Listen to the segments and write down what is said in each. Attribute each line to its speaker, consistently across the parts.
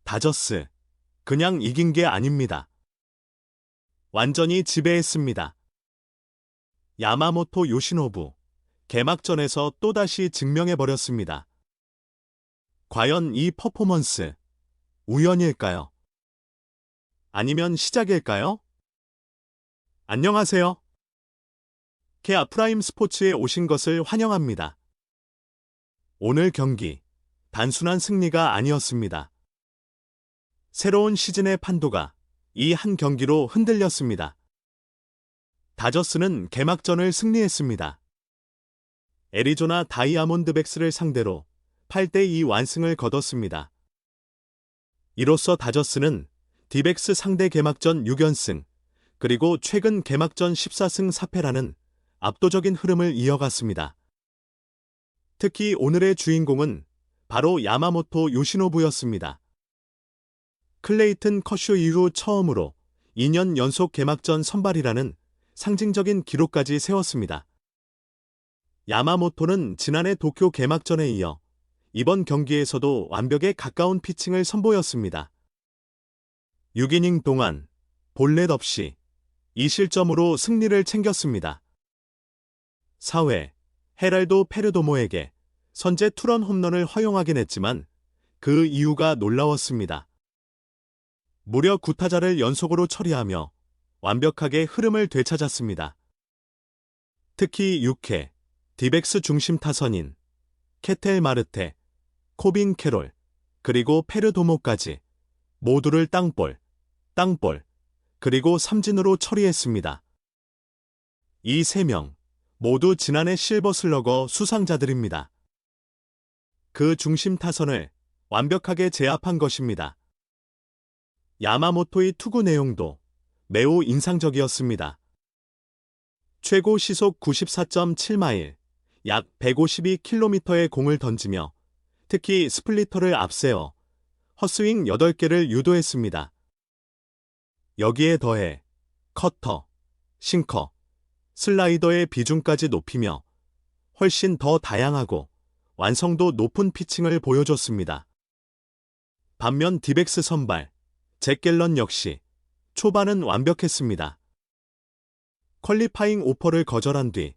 Speaker 1: 다저스, 그냥 이긴 게 아닙니다. 완전히 지배했습니다. 야마모토 요시노부, 개막전에서 또다시 증명해버렸습니다. 과연 이 퍼포먼스, 우연일까요? 아니면 시작일까요? 안녕하세요. 케아 프라임 스포츠에 오신 것을 환영합니다. 오늘 경기, 단순한 승리가 아니었습니다. 새로운 시즌의 판도가 이 한 경기로 흔들렸습니다. 다저스는 개막전을 승리했습니다. 애리조나 다이아몬드백스를 상대로 8대2 완승을 거뒀습니다. 이로써 다저스는 디백스 상대 개막전 6연승, 그리고 최근 개막전 14승 4패라는 압도적인 흐름을 이어갔습니다. 특히 오늘의 주인공은 바로 야마모토 요시노부였습니다. 클레이튼 커쇼 이후 처음으로 2년 연속 개막전 선발이라는 상징적인 기록까지 세웠습니다. 야마모토는 지난해 도쿄 개막전에 이어 이번 경기에서도 완벽에 가까운 피칭을 선보였습니다. 6이닝 동안 볼넷 없이 2실점으로 승리를 챙겼습니다. 4회 헤랄도 페르도모에게 선제 투런 홈런을 허용하긴 했지만 그 이유가 놀라웠습니다. 무려 9타자를 연속으로 처리하며 완벽하게 흐름을 되찾았습니다. 특히 6회 디백스 중심 타선인 케텔 마르테, 코빈 캐롤, 그리고 페르도모까지 모두를 땅볼, 그리고 삼진으로 처리했습니다. 이 3명 모두 지난해 실버슬러거 수상자들입니다. 그 중심 타선을 완벽하게 제압한 것입니다. 야마모토의 투구 내용도 매우 인상적이었습니다. 최고 시속 94.7마일, 약 152km의 공을 던지며 특히 스플리터를 앞세워 헛스윙 8개를 유도했습니다. 여기에 더해 커터, 싱커, 슬라이더의 비중까지 높이며 훨씬 더 다양하고 완성도 높은 피칭을 보여줬습니다. 반면 디백스 선발 잭 갤런 역시 초반은 완벽했습니다. 퀄리파잉 오퍼를 거절한 뒤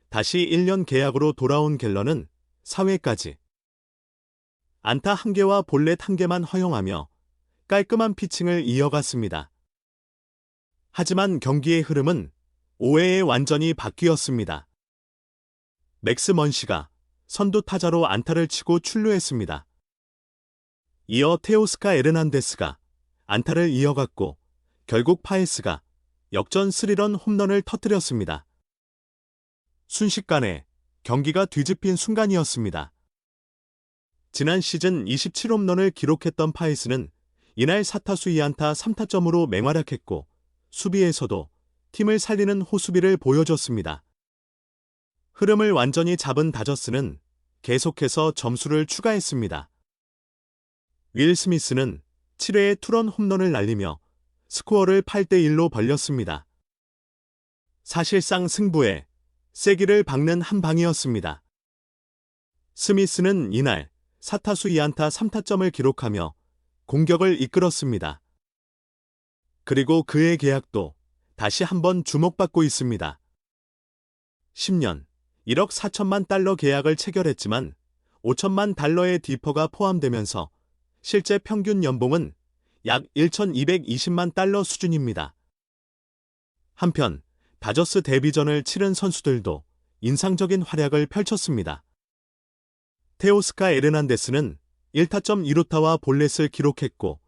Speaker 1: 다시 1년 계약으로 돌아온 갤런은 4회까지 안타 1개와 볼넷 1개만 허용하며 깔끔한 피칭을 이어갔습니다. 하지만 경기의 흐름은 5회에 완전히 바뀌었습니다. 맥스 먼시가 선두 타자로 안타를 치고 출루했습니다. 이어 테오스카 에르난데스가 안타를 이어갔고 결국 파에스가 역전 3런 홈런을 터뜨렸습니다. 순식간에 경기가 뒤집힌 순간이었습니다. 지난 시즌 27홈런을 기록했던 파에스는 이날 4타수 2안타 3타점으로 맹활약했고 수비에서도 팀을 살리는 호수비를 보여줬습니다. 흐름을 완전히 잡은 다저스는 계속해서 점수를 추가했습니다. 윌 스미스는 7회에 투런 홈런을 날리며 스코어를 8대1로 벌렸습니다. 사실상 승부에 세기를 박는 한 방이었습니다. 스미스는 이날 4타수 2안타 3타점을 기록하며 공격을 이끌었습니다. 그리고 그의 계약도 다시 한번 주목받고 있습니다. 10년 1억 4천만 달러 계약을 체결했지만 5천만 달러의 디퍼가 포함되면서 실제 평균 연봉은 약 1,220만 달러 수준입니다. 한편 다저스 데뷔전을 치른 선수들도 인상적인 활약을 펼쳤습니다. 테오스카 에르난데스는 1타점 2루타와 볼넷을 기록했고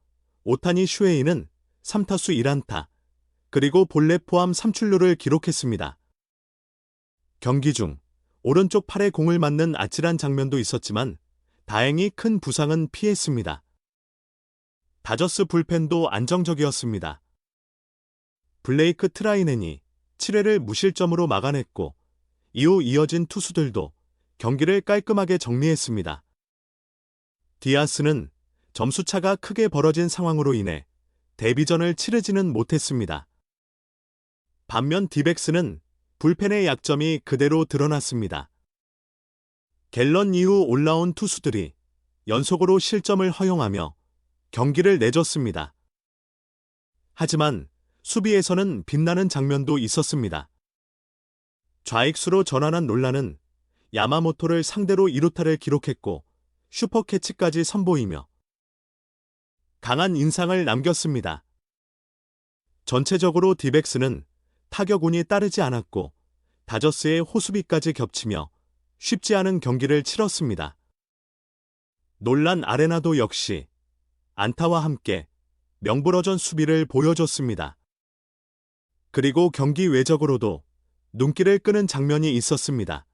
Speaker 1: 오타니 슈에이는 3타수 1안타, 그리고 볼넷 포함 3출루를 기록했습니다. 경기 중 오른쪽 팔에 공을 맞는 아찔한 장면도 있었지만 다행히 큰 부상은 피했습니다. 다저스 불펜도 안정적이었습니다. 블레이크 트라이넨이 7회를 무실점으로 막아냈고 이후 이어진 투수들도 경기를 깔끔하게 정리했습니다. 디아스는 점수차가 크게 벌어진 상황으로 인해 데뷔전을 치르지는 못했습니다. 반면 디백스는 불펜의 약점이 그대로 드러났습니다. 갤런 이후 올라온 투수들이 연속으로 실점을 허용하며 경기를 내줬습니다. 하지만 수비에서는 빛나는 장면도 있었습니다. 좌익수로 전환한 놀라는 야마모토를 상대로 2루타를 기록했고 슈퍼캐치까지 선보이며 강한 인상을 남겼습니다. 전체적으로 디백스는 타격운이 따르지 않았고 다저스의 호수비까지 겹치며 쉽지 않은 경기를 치렀습니다. 놀란 아레나도 역시 안타와 함께 명불허전 수비를 보여줬습니다. 그리고 경기 외적으로도 눈길을 끄는 장면이 있었습니다.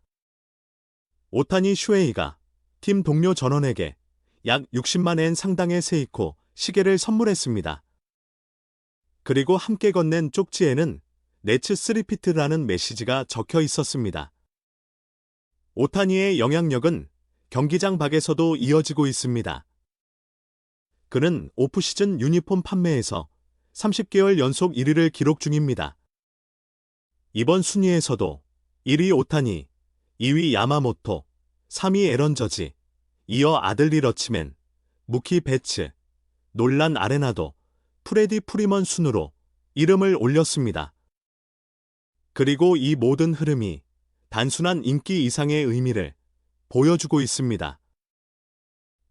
Speaker 1: 오타니 슈에이가 팀 동료 전원에게 약 60만 엔 상당의 세이코 시계를 선물했습니다. 그리고 함께 건넨 쪽지에는 네츠 3피트라는 메시지가 적혀 있었습니다. 오타니의 영향력은 경기장 밖에서도 이어지고 있습니다. 그는 오프시즌 유니폼 판매에서 30개월 연속 1위를 기록 중입니다. 이번 순위에서도 1위 오타니, 2위 야마모토, 3위 에런 저지, 이어 아들리 러치맨, 무키 베츠, 놀란 아레나도, 프레디 프리먼 순으로 이름을 올렸습니다. 그리고 이 모든 흐름이 단순한 인기 이상의 의미를 보여주고 있습니다.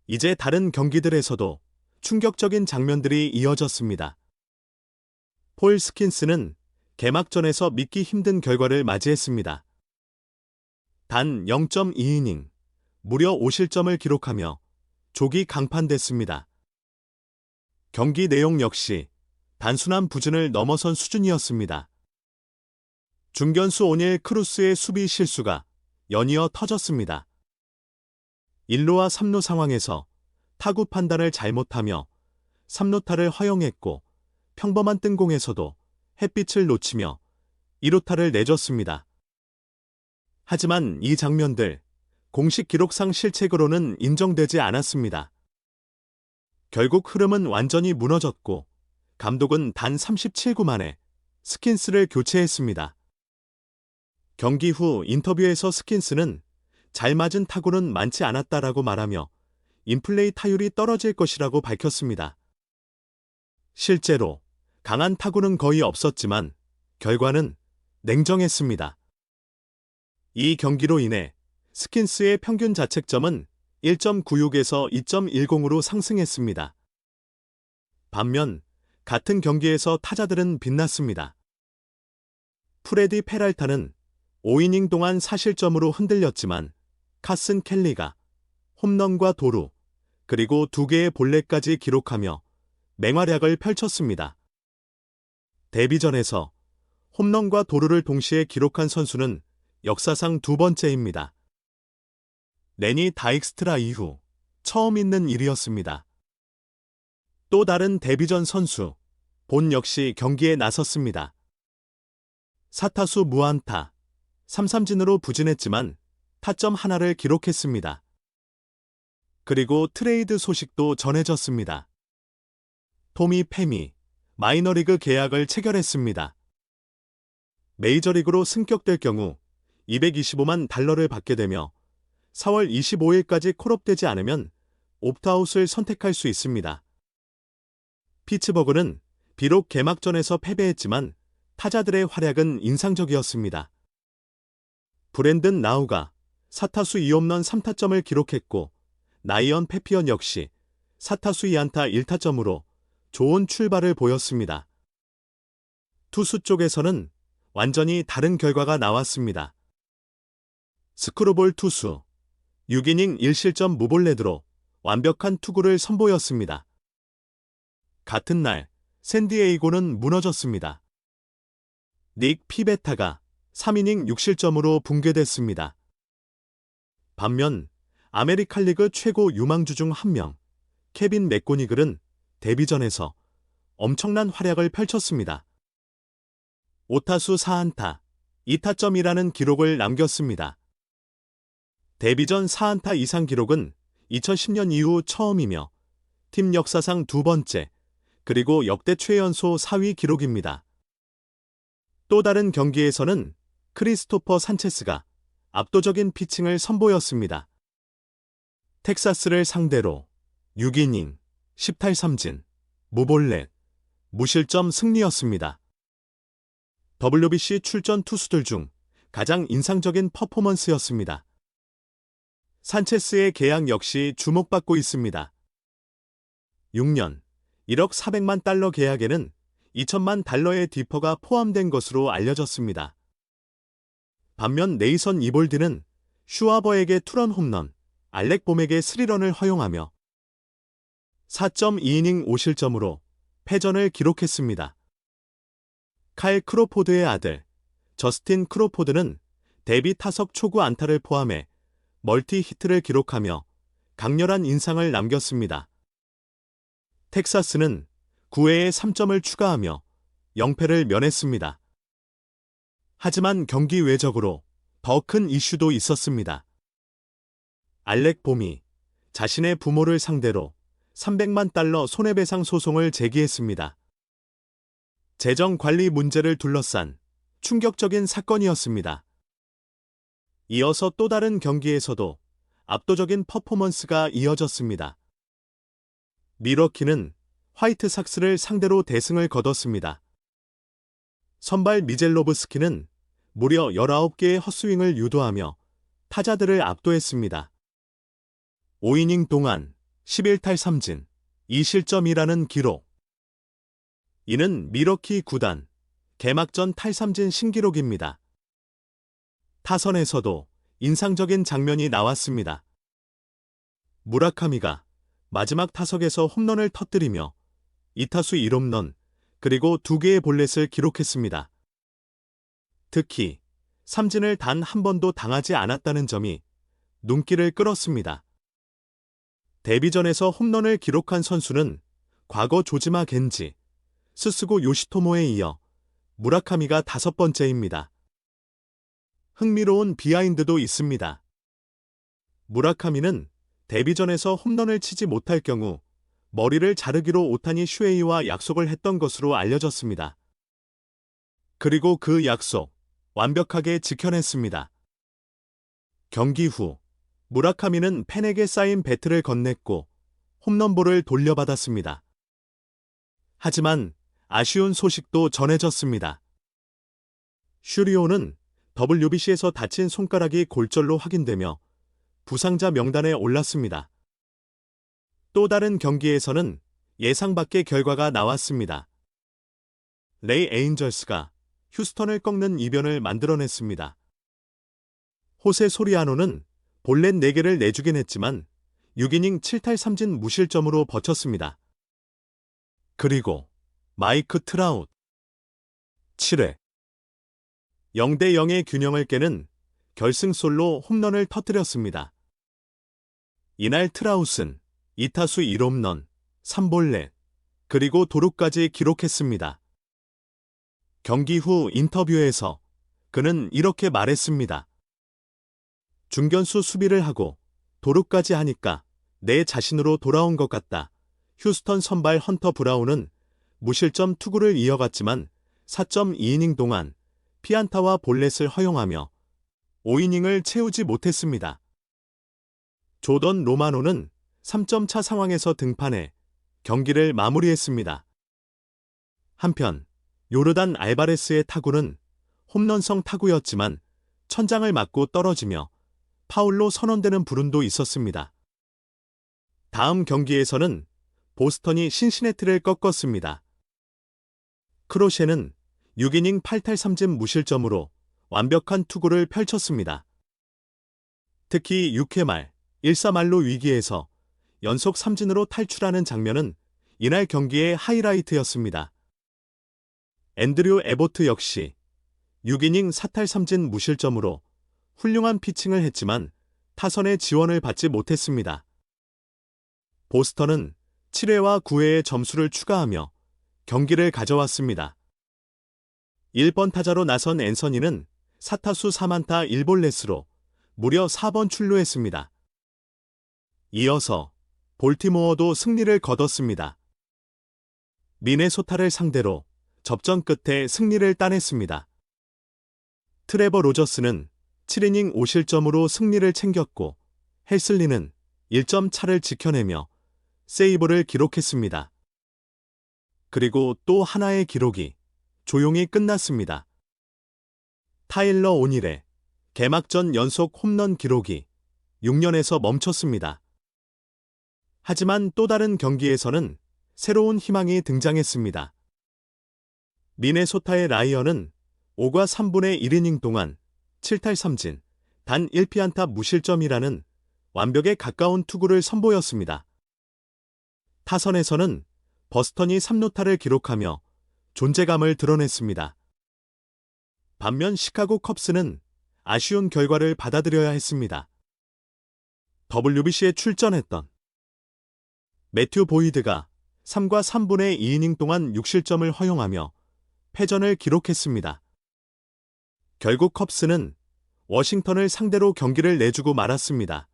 Speaker 1: 이제 다른 경기들에서도 충격적인 장면들이 이어졌습니다. 폴 스킨스는 개막전에서 믿기 힘든 결과를 맞이했습니다. 단 0.2이닝, 무려 5실점을 기록하며 조기 강판됐습니다. 경기 내용 역시 단순한 부진을 넘어선 수준이었습니다. 중견수 오닐 크루스의 수비 실수가 연이어 터졌습니다. 1루와 3루 상황에서 타구 판단을 잘못하며 3루타를 허용했고 평범한 뜬공에서도 햇빛을 놓치며 2루타를 내줬습니다. 하지만 이 장면들 공식 기록상 실책으로는 인정되지 않았습니다. 결국 흐름은 완전히 무너졌고 감독은 단 37구 만에 스킨스를 교체했습니다. 경기 후 인터뷰에서 스킨스는 잘 맞은 타구는 많지 않았다라고 말하며 인플레이 타율이 떨어질 것이라고 밝혔습니다. 실제로 강한 타구는 거의 없었지만 결과는 냉정했습니다. 이 경기로 인해 스킨스의 평균 자책점은 1.96에서 2.10으로 상승했습니다. 반면 같은 경기에서 타자들은 빛났습니다. 프레디 페랄타는 5이닝 동안 4실점으로 흔들렸지만 카슨 켈리가 홈런과 도루, 그리고 2개의 볼넷까지 기록하며 맹활약을 펼쳤습니다. 데뷔전에서 홈런과 도루를 동시에 기록한 선수는 역사상 두 번째입니다. 레니 다익스트라 이후 처음 있는 일이었습니다. 또 다른 데뷔전 선수, 본 역시 경기에 나섰습니다. 4타수 무안타, 3삼진으로 부진했지만 타점 하나를 기록했습니다. 그리고 트레이드 소식도 전해졌습니다. 토미 팸이 마이너리그 계약을 체결했습니다. 메이저리그로 승격될 경우 225만 달러를 받게 되며 4월 25일까지 콜업되지 않으면 옵트아웃을 선택할 수 있습니다. 피츠버그는 비록 개막전에서 패배했지만 타자들의 활약은 인상적이었습니다. 브랜든 나우가 4타수 2홈런 3타점을 기록했고 나이언 페피언 역시 4타수 2안타 1타점으로 좋은 출발을 보였습니다. 투수 쪽에서는 완전히 다른 결과가 나왔습니다. 스크루볼 투수, 6이닝 1실점 무볼넷으로 완벽한 투구를 선보였습니다. 같은 날 샌디에이고는 무너졌습니다. 닉 피베타가 3이닝 6실점으로 붕괴됐습니다. 반면 아메리칸 리그 최고 유망주 중 한 명, 케빈 맥고니글은 데뷔전에서 엄청난 활약을 펼쳤습니다. 5타수 4안타, 2타점이라는 기록을 남겼습니다. 데뷔전 4안타 이상 기록은 2010년 이후 처음이며 팀 역사상 두 번째, 그리고 역대 최연소 4위 기록입니다. 또 다른 경기에서는 크리스토퍼 산체스가 압도적인 피칭을 선보였습니다. 텍사스를 상대로 6이닝 10탈 3진, 무볼넷, 무실점 승리였습니다. WBC 출전 투수들 중 가장 인상적인 퍼포먼스였습니다. 산체스의 계약 역시 주목받고 있습니다. 6년 1억 400만 달러 계약에는 2천만 달러의 디퍼가 포함된 것으로 알려졌습니다. 반면 네이선 이볼드는 슈와버에게 투런 홈런, 알렉 봄에게 스리런을 허용하며 4.2이닝 5실점으로 패전을 기록했습니다. 칼 크로포드의 아들 저스틴 크로포드는 데뷔 타석 초구 안타를 포함해 멀티 히트를 기록하며 강렬한 인상을 남겼습니다. 텍사스는 9회에 3점을 추가하며 0패를 면했습니다. 하지만 경기 외적으로 더 큰 이슈도 있었습니다. 알렉 봄이 자신의 부모를 상대로 300만 달러 손해배상 소송을 제기했습니다. 재정 관리 문제를 둘러싼 충격적인 사건이었습니다. 이어서 또 다른 경기에서도 압도적인 퍼포먼스가 이어졌습니다. 밀워키는 화이트삭스를 상대로 대승을 거뒀습니다. 선발 미젤로브스키는 무려 19개의 헛스윙을 유도하며 타자들을 압도했습니다. 5이닝 동안 11탈 3진, 2실점이라는 기록. 이는 밀워키 구단 개막전 탈삼진 신기록입니다. 타선에서도 인상적인 장면이 나왔습니다. 무라카미가 마지막 타석에서 홈런을 터뜨리며 2타수 1홈런 그리고 2개의 볼넷을 기록했습니다. 특히 삼진을 단 한 번도 당하지 않았다는 점이 눈길을 끌었습니다. 데뷔전에서 홈런을 기록한 선수는 과거 조지마 겐지, 스스고 요시토모에 이어 무라카미가 5번째입니다. 흥미로운 비하인드도 있습니다. 무라카미는 데뷔전에서 홈런을 치지 못할 경우 머리를 자르기로 오타니 슈에이와 약속을 했던 것으로 알려졌습니다. 그리고 그 약속 완벽하게 지켜냈습니다. 경기 후 무라카미는 팬에게 쌓인 배트를 건넸고 홈런볼을 돌려받았습니다. 하지만 아쉬운 소식도 전해졌습니다. 슈리오는 WBC에서 다친 손가락이 골절로 확인되며 부상자 명단에 올랐습니다. 또 다른 경기에서는 예상 밖의 결과가 나왔습니다. 레이 에인절스가 휴스턴을 꺾는 이변을 만들어냈습니다. 호세 소리아노는 볼넷 4개를 내주긴 했지만 6이닝 7탈 3진 무실점으로 버텼습니다. 그리고 마이크 트라웃 7회 0대0의 균형을 깨는 결승솔로 홈런을 터뜨렸습니다. 이날 트라웃은 2타수 1홈런, 3볼넷, 그리고 도루까지 기록했습니다. 경기 후 인터뷰에서 그는 이렇게 말했습니다. 중견수 수비를 하고 도루까지 하니까 내 자신으로 돌아온 것 같다. 휴스턴 선발 헌터 브라운은 무실점 투구를 이어갔지만 4.2이닝 동안 피안타와 볼넷을 허용하며 5이닝을 채우지 못했습니다. 조던 로마노는 3점 차 상황에서 등판해 경기를 마무리했습니다. 한편 요르단 알바레스의 타구는 홈런성 타구였지만 천장을 맞고 떨어지며 파울로 선언되는 불운도 있었습니다. 다음 경기에서는 보스턴이 신시내티를 꺾었습니다. 크로셰는 6이닝 8탈 3진 무실점으로 완벽한 투구를 펼쳤습니다. 특히 6회 말 1-4만루 위기에서 연속 삼진으로 탈출하는 장면은 이날 경기의 하이라이트였습니다. 앤드류 에보트 역시 6이닝 4탈 3진 무실점으로 훌륭한 피칭을 했지만 타선의 지원을 받지 못했습니다. 보스턴은 7회와 9회에 점수를 추가하며 경기를 가져왔습니다. 1번 타자로 나선 앤서니는 4타수 4안타 1볼넷으로 무려 4번 출루했습니다. 이어서 볼티모어도 승리를 거뒀습니다. 미네소타를 상대로 접전 끝에 승리를 따냈습니다. 트레버 로저스는 7이닝 5실점으로 승리를 챙겼고 헬슬리는 1점 차를 지켜내며 세이브를 기록했습니다. 그리고 또 하나의 기록이 조용히 끝났습니다. 타일러 오닐의 개막전 연속 홈런 기록이 6년에서 멈췄습니다. 하지만 또 다른 경기에서는 새로운 희망이 등장했습니다. 미네소타의 라이언은 5과 3분의 1이닝 동안 7탈 3진, 단 1피안타 무실점이라는 완벽에 가까운 투구를 선보였습니다. 타선에서는 버스턴이 3루타를 기록하며 존재감을 드러냈습니다. 반면 시카고 컵스는 아쉬운 결과를 받아들여야 했습니다. WBC에 출전했던 매튜 보이드가 3과 3분의 2이닝 동안 6실점을 허용하며 패전을 기록했습니다. 결국 컵스는 워싱턴을 상대로 경기를 내주고 말았습니다.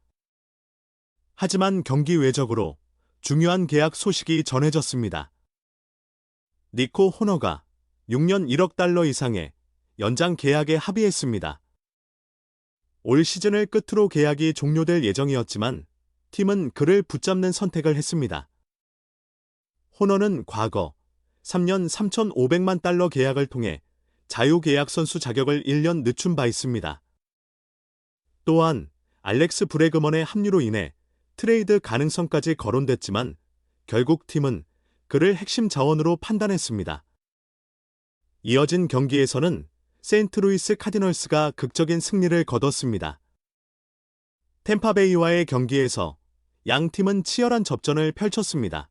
Speaker 1: 하지만 경기 외적으로 중요한 계약 소식이 전해졌습니다. 니코 호너가 6년 1억 달러 이상의 연장 계약에 합의했습니다. 올 시즌을 끝으로 계약이 종료될 예정이었지만 팀은 그를 붙잡는 선택을 했습니다. 호너는 과거 3년 3,500만 달러 계약을 통해 자유계약 선수 자격을 1년 늦춘 바 있습니다. 또한 알렉스 브래그먼의 합류로 인해 트레이드 가능성까지 거론됐지만 결국 팀은 그를 핵심 자원으로 판단했습니다. 이어진 경기에서는 세인트루이스 카디널스가 극적인 승리를 거뒀습니다. 템파베이와의 경기에서 양 팀은 치열한 접전을 펼쳤습니다.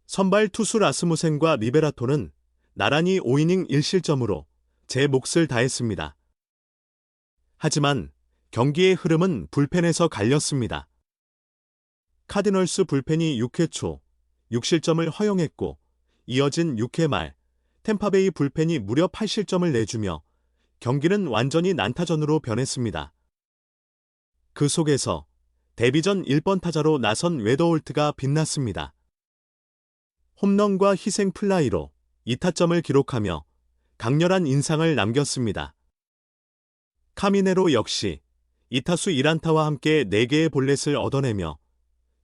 Speaker 1: 선발 투수 라스무센과 리베라토는 나란히 5이닝 1실점으로 제 몫을 다했습니다. 하지만 경기의 흐름은 불펜에서 갈렸습니다. 카디널스 불펜이 6회 초 6실점을 허용했고 이어진 6회 말 템파베이 불펜이 무려 8실점을 내주며 경기는 완전히 난타전으로 변했습니다. 그 속에서 데뷔전 1번 타자로 나선 웨더홀트가 빛났습니다. 홈런과 희생 플라이로 2타점을 기록하며 강렬한 인상을 남겼습니다. 카미네로 역시 2타수 1안타와 함께 4개의 볼넷을 얻어내며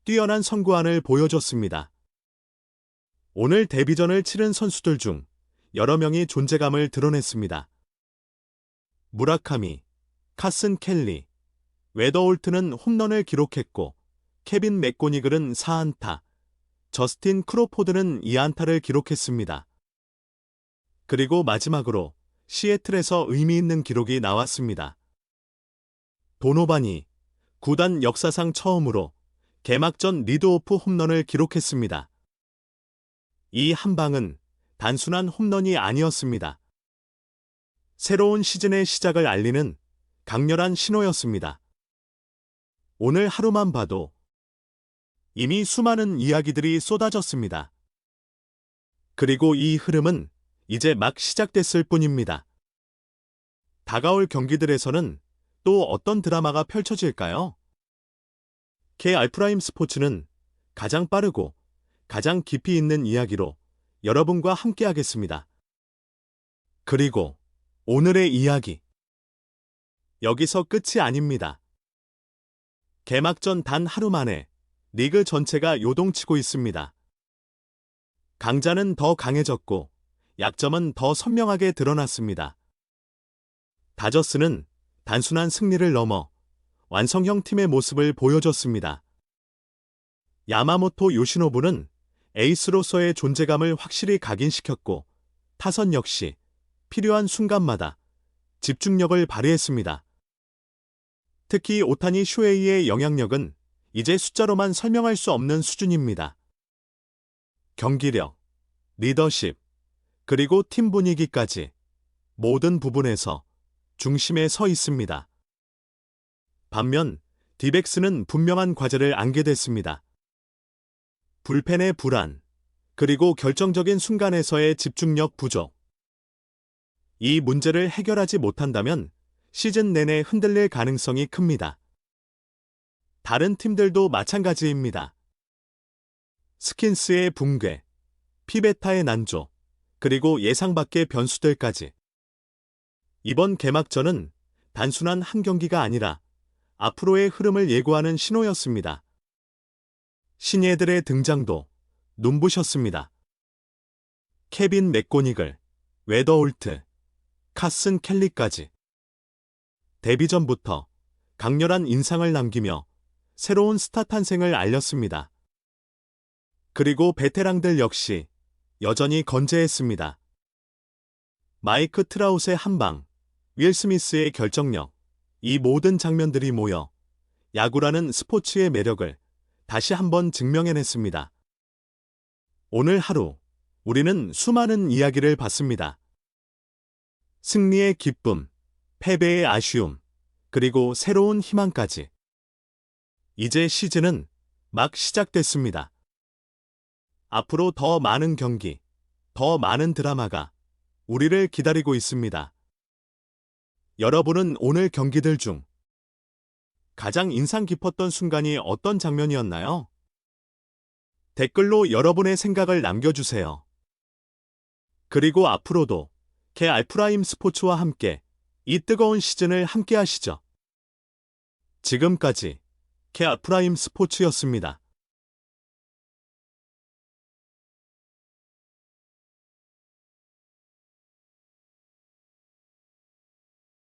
Speaker 1: 뛰어난 선구안을 보여줬습니다. 오늘 데뷔전을 치른 선수들 중 여러 명이 존재감을 드러냈습니다. 무라카미, 카슨 켈리, 웨더홀트는 홈런을 기록했고 케빈 맥고니글은 4안타, 저스틴 크로포드는 2안타를 기록했습니다. 그리고 마지막으로 시애틀에서 의미 있는 기록이 나왔습니다. 도노반이 구단 역사상 처음으로 개막전 리드오프 홈런을 기록했습니다. 이 한 방은 단순한 홈런이 아니었습니다. 새로운 시즌의 시작을 알리는 강렬한 신호였습니다. 오늘 하루만 봐도 이미 수많은 이야기들이 쏟아졌습니다. 그리고 이 흐름은 이제 막 시작됐을 뿐입니다. 다가올 경기들에서는 또 어떤 드라마가 펼쳐질까요? K-알프라임 스포츠는 가장 빠르고 가장 깊이 있는 이야기로 여러분과 함께하겠습니다. 그리고 오늘의 이야기. 여기서 끝이 아닙니다. 개막전 단 하루 만에 리그 전체가 요동치고 있습니다. 강자는 더 강해졌고 약점은 더 선명하게 드러났습니다. 다저스는 단순한 승리를 넘어 완성형 팀의 모습을 보여줬습니다. 야마모토 요시노부는 에이스로서의 존재감을 확실히 각인시켰고 타선 역시 필요한 순간마다 집중력을 발휘했습니다. 특히 오타니 쇼헤이의 영향력은 이제 숫자로만 설명할 수 없는 수준입니다. 경기력, 리더십, 그리고 팀 분위기까지 모든 부분에서 중심에 서 있습니다. 반면 디백스는 분명한 과제를 안게 됐습니다. 불펜의 불안, 그리고 결정적인 순간에서의 집중력 부족. 이 문제를 해결하지 못한다면 시즌 내내 흔들릴 가능성이 큽니다. 다른 팀들도 마찬가지입니다. 스킨스의 붕괴, 피베타의 난조, 그리고 예상 밖의 변수들까지. 이번 개막전은 단순한 한 경기가 아니라 앞으로의 흐름을 예고하는 신호였습니다. 신예들의 등장도 눈부셨습니다. 케빈 맥고니글, 웨더홀트, 카슨 켈리까지. 데뷔 전부터 강렬한 인상을 남기며 새로운 스타 탄생을 알렸습니다. 그리고 베테랑들 역시 여전히 건재했습니다. 마이크 트라웃의 한방, 윌 스미스의 결정력, 이 모든 장면들이 모여 야구라는 스포츠의 매력을 다시 한번 증명해냈습니다. 오늘 하루 우리는 수많은 이야기를 봤습니다. 승리의 기쁨, 패배의 아쉬움, 그리고 새로운 희망까지. 이제 시즌은 막 시작됐습니다. 앞으로 더 많은 경기, 더 많은 드라마가 우리를 기다리고 있습니다. 여러분은 오늘 경기들 중 가장 인상 깊었던 순간이 어떤 장면이었나요? 댓글로 여러분의 생각을 남겨주세요. 그리고 앞으로도 개알프라임 스포츠와 함께 이 뜨거운 시즌을 함께 하시죠. 지금까지 개알프라임 스포츠였습니다.